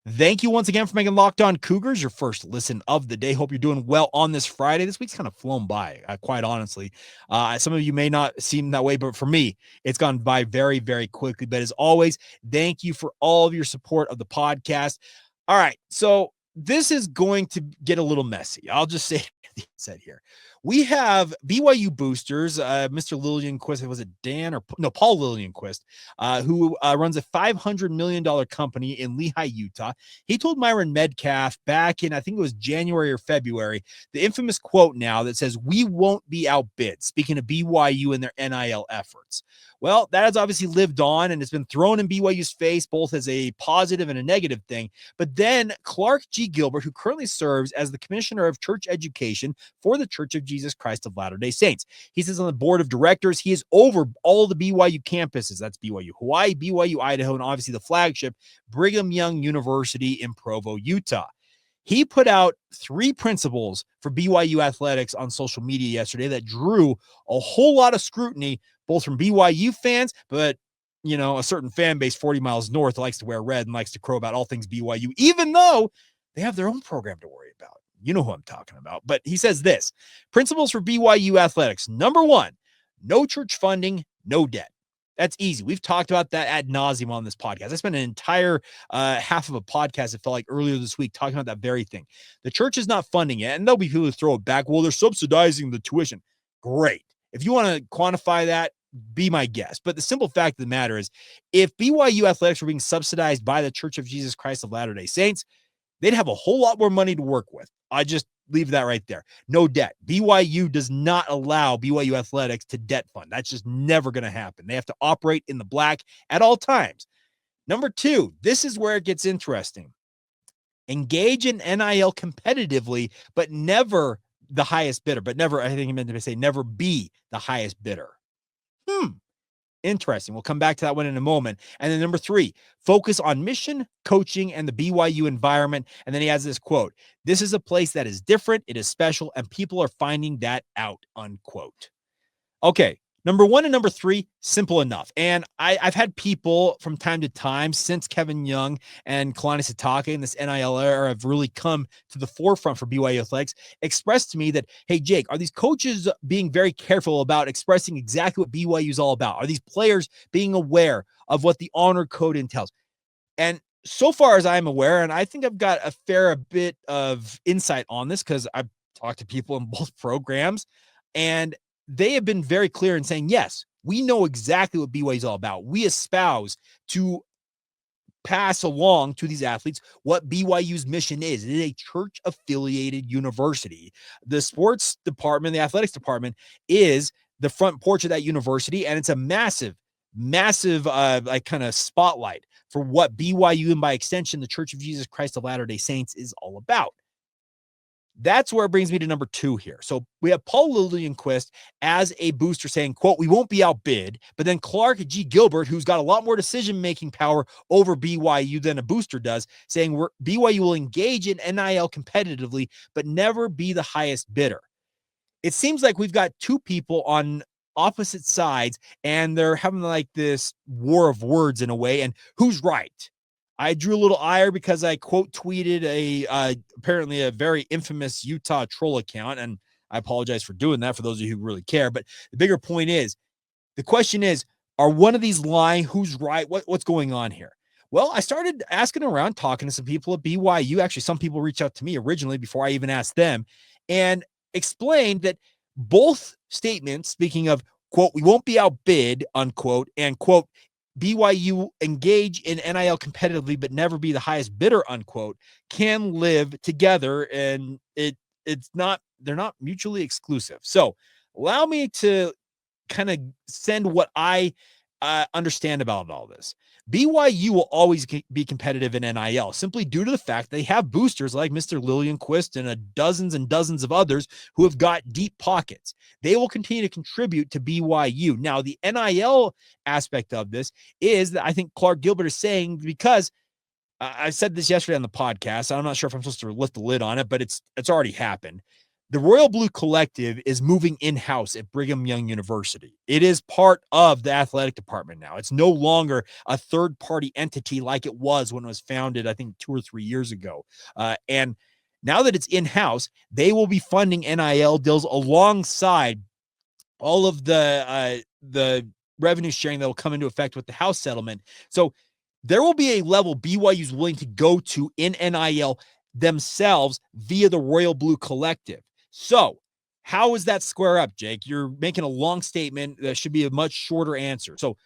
Thank you once again for making Locked On Cougars your first listen of the day. Hope you're doing well on this Friday. This week's kind of flown by, quite honestly. Some of you may not seem that way, but for me, it's gone by very, very quickly. But as always, thank you for all of your support of the podcast. All right, so this is going to get a little messy. I'll just say the said here. We have BYU boosters, Mr. Lillianquist. Was it Dan or no? Paul Lillianquist, who runs a $500 million company in Lehi, Utah. He told Myron Medcalf back in, I think it was January or February, the infamous quote now that says, "We won't be outbid," speaking of BYU and their NIL efforts. Well, that has obviously lived on and it's been thrown in BYU's face, both as a positive and a negative thing. But then Clark G. Gilbert, who currently serves as the Commissioner of Church Education for the Church of Jesus Christ of Latter-day Saints. He sits on the board of directors. He is over all the BYU campuses. That's BYU Hawaii, BYU Idaho, and obviously the flagship Brigham Young University in Provo, Utah. He put out 3 principles for BYU Athletics on social media yesterday that drew a whole lot of scrutiny, both from BYU fans, but a certain fan base 40 miles north likes to wear red and likes to crow about all things BYU, even though they have their own program to worry about. You know who I'm talking about. But he says this: principles for BYU Athletics. Number 1, no church funding, no debt. That's easy. We've talked about that ad nauseum on this podcast. I spent an entire half of a podcast, it felt like, earlier this week talking about that very thing. The church is not funding it, and there'll be people who throw it back. Well, they're subsidizing the tuition. Great. If you want to quantify that, be my guest. But the simple fact of the matter is, if BYU Athletics were being subsidized by the Church of Jesus Christ of Latter-day Saints, they'd have a whole lot more money to work with. I just leave that right there. No debt. BYU does not allow BYU Athletics to debt fund. That's just never going to happen. They have to operate in the black at all times. Number 2, this is where it gets interesting. Engage in NIL competitively, but never the highest bidder. But never, I think he meant to say, never be the highest bidder. Interesting. We'll come back to that one in a moment. And then number 3, focus on mission, coaching, and the BYU environment. And then he has this quote: "This is a place that is different, it is special, and people are finding that out," unquote. Okay. Number 1 and number 3, simple enough. And I've had people from time to time since Kevin Young and Kalani Sitake and this NIL era have really come to the forefront for BYU Athletics express to me that, hey, Jake, are these coaches being very careful about expressing exactly what BYU is all about? Are these players being aware of what the honor code entails? And so far as I'm aware, and I think I've got a fair bit of insight on this because I've talked to people in both programs, and they have been very clear in saying, yes, we know exactly what BYU is all about. We espouse to pass along to these athletes what BYU's mission is. It is a church-affiliated university. The sports department, the athletics department, is the front porch of that university, and it's a massive kind of spotlight for what BYU and by extension, the Church of Jesus Christ of Latter-day Saints is all about. That's where it brings me to number 2 here. So we have Paul Lillianquist as a booster saying, quote, "We won't be outbid." But then Clark G. Gilbert, who's got a lot more decision-making power over BYU than a booster does, saying BYU will engage in NIL competitively, but never be the highest bidder. It seems like we've got 2 people on opposite sides, and they're having like this war of words in a way. And who's right? I drew a little ire because I quote tweeted apparently a very infamous Utah troll account, and I apologize for doing that for those of you who really care. But the bigger point is, the question is, are one of these lying? Who's right? What's going on here? Well, I started asking around, talking to some people at BYU. Actually, some people reached out to me originally before I even asked them, and explained that both statements, speaking of, quote, "We won't be outbid," unquote, and, quote, "BYU engage in NIL competitively, but never be the highest bidder," unquote, can live together, and they're not mutually exclusive. So allow me to kind of send what I understand about all this. BYU will always be competitive in NIL simply due to the fact they have boosters like Mr. Lillianquist and dozens and dozens of others who have got deep pockets. They will continue to contribute to BYU. Now, the NIL aspect of this is that I think Clark Gilbert is saying, because I said this yesterday on the podcast, I'm not sure if I'm supposed to lift the lid on it, but it's already happened, The Royal Blue Collective is moving in-house at Brigham Young University. It is part of the athletic department now. It's no longer a third-party entity like it was when it was founded, I think, 2 or 3 years ago. And now that it's in-house, they will be funding NIL deals alongside all of the revenue sharing that will come into effect with the House settlement. So there will be a level BYU is willing to go to in NIL themselves via the Royal Blue Collective. So how does that square up, Jake? You're making a long statement that should be a much shorter answer. So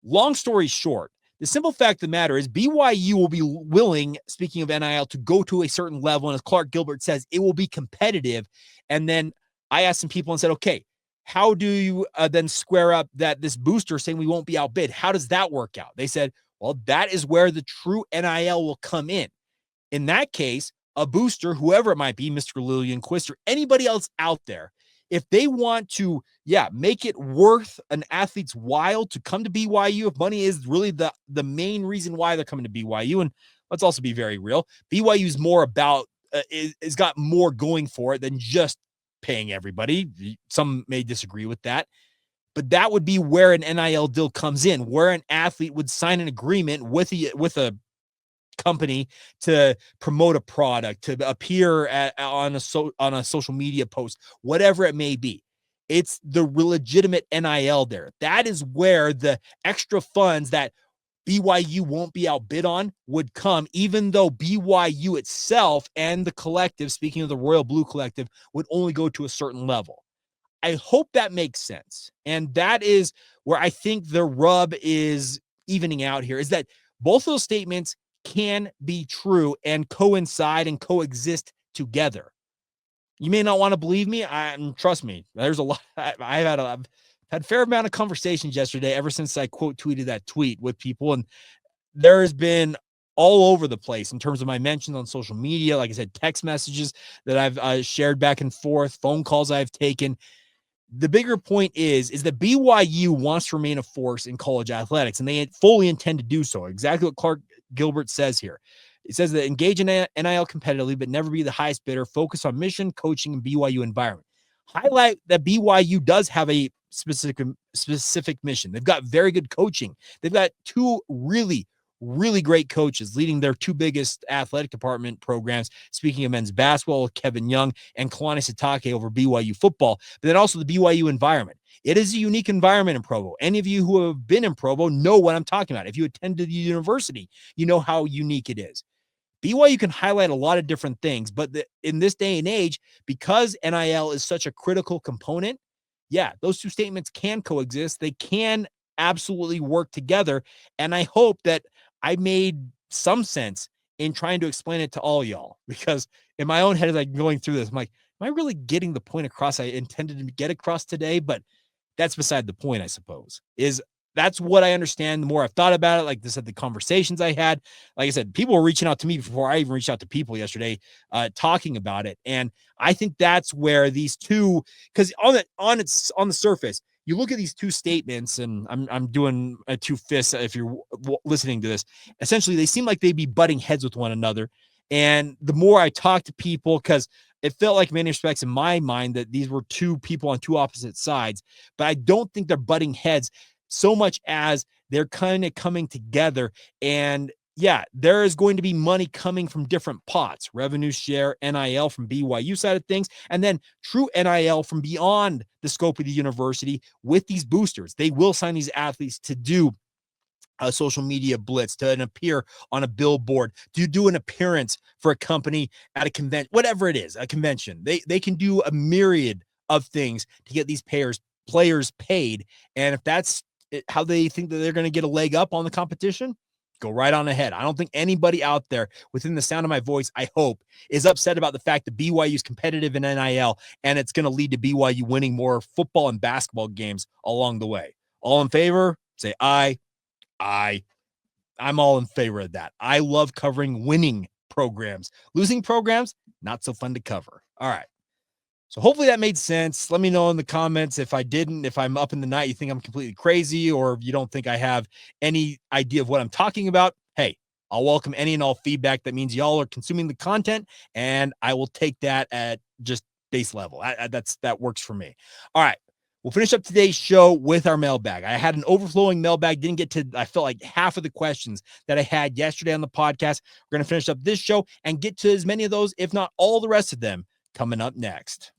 long story short, the simple fact of the matter is BYU will be willing, speaking of NIL, to go to a certain level. And as Clark Gilbert says, it will be competitive. And then I asked some people and said, okay, how do you then square up that this booster saying we won't be outbid? How does that work out? They said, well, that is where the true NIL will come in. In that case, a booster, whoever it might be, Mr. Lillian-Quist or anybody else out there, if they want to, make it worth an athlete's while to come to BYU, if money is really the main reason why they're coming to BYU, and let's also be very real, BYU is more about, it's got more going for it than just paying everybody. Some may disagree with that, but that would be where an NIL deal comes in, where an athlete would sign an agreement with a company to promote a product, to appear on a social media post, whatever it may be. It's the legitimate NIL there. That is where the extra funds that BYU won't be outbid on would come, even though BYU itself and the collective, speaking of the Royal Blue Collective, would only go to a certain level. I hope that makes sense. And that is where I think the rub is evening out here, is that both of those statements can be true and coincide and coexist together. You may not want to believe me. Trust me, there's a lot. I've had a fair amount of conversations yesterday ever since I quote tweeted that tweet with people. And there has been all over the place in terms of my mentions on social media. Like I said, text messages that I've shared back and forth, phone calls I've taken. The bigger point is that BYU wants to remain a force in college athletics, and they fully intend to do so. Exactly what Clark Gilbert says here. It says that engage in NIL competitively, but never be the highest bidder. Focus on mission, coaching, and BYU environment. Highlight that BYU does have a specific mission. They've got very good coaching. They've got two really great coaches leading their two biggest athletic department programs. Speaking of men's basketball, Kevin Young and Kalani Sitake over BYU football, but then also the BYU environment. It is a unique environment in Provo. Any of you who have been in Provo know what I'm talking about. If you attended the university, you know how unique it is. BYU can highlight a lot of different things, but in this day and age, because NIL is such a critical component, those two statements can coexist. They can absolutely work together. And I hope that I made some sense in trying to explain it to all y'all, because in my own head, as I'm going through this, I'm like, am I really getting the point across I intended to get across today? But that's beside the point, I suppose, is that's what I understand. The more I've thought about it, like I said, the conversations I had, like I said, people were reaching out to me before I even reached out to people yesterday, talking about it. And I think that's where these two, because on the surface, you look at these two statements, and I'm doing a two fists if you're listening to this. Essentially, they seem like they'd be butting heads with one another. And the more I talk to people, because it felt like in many respects in my mind that these were two people on two opposite sides, but I don't think they're butting heads so much as they're kind of coming together. And there is going to be money coming from different pots, revenue share, NIL from BYU side of things, and then true NIL from beyond the scope of the university with these boosters. They will sign these athletes to do a social media blitz, to appear on a billboard, to do an appearance for a company at a convention, whatever it is, a convention. They can do a myriad of things to get these players paid. And if that's how they think that they're going to get a leg up on the competition, go right on ahead. I don't think anybody out there within the sound of my voice, I hope, is upset about the fact that BYU is competitive in NIL and it's going to lead to BYU winning more football and basketball games along the way. All in favor? Say aye. I'm all in favor of that. I love covering winning programs. Losing programs, not so fun to cover. All right. So hopefully that made sense. Let me know in the comments if I didn't, if I'm up in the night, you think I'm completely crazy, or you don't think I have any idea of what I'm talking about. Hey, I'll welcome any and all feedback. That means y'all are consuming the content, and I will take that at just base level. That works for me. All right. We'll finish up today's show with our mailbag. I had an overflowing mailbag. Didn't get to, I felt like half of the questions that I had yesterday on the podcast. We're going to finish up this show and get to as many of those, if not all the rest of them, coming up next.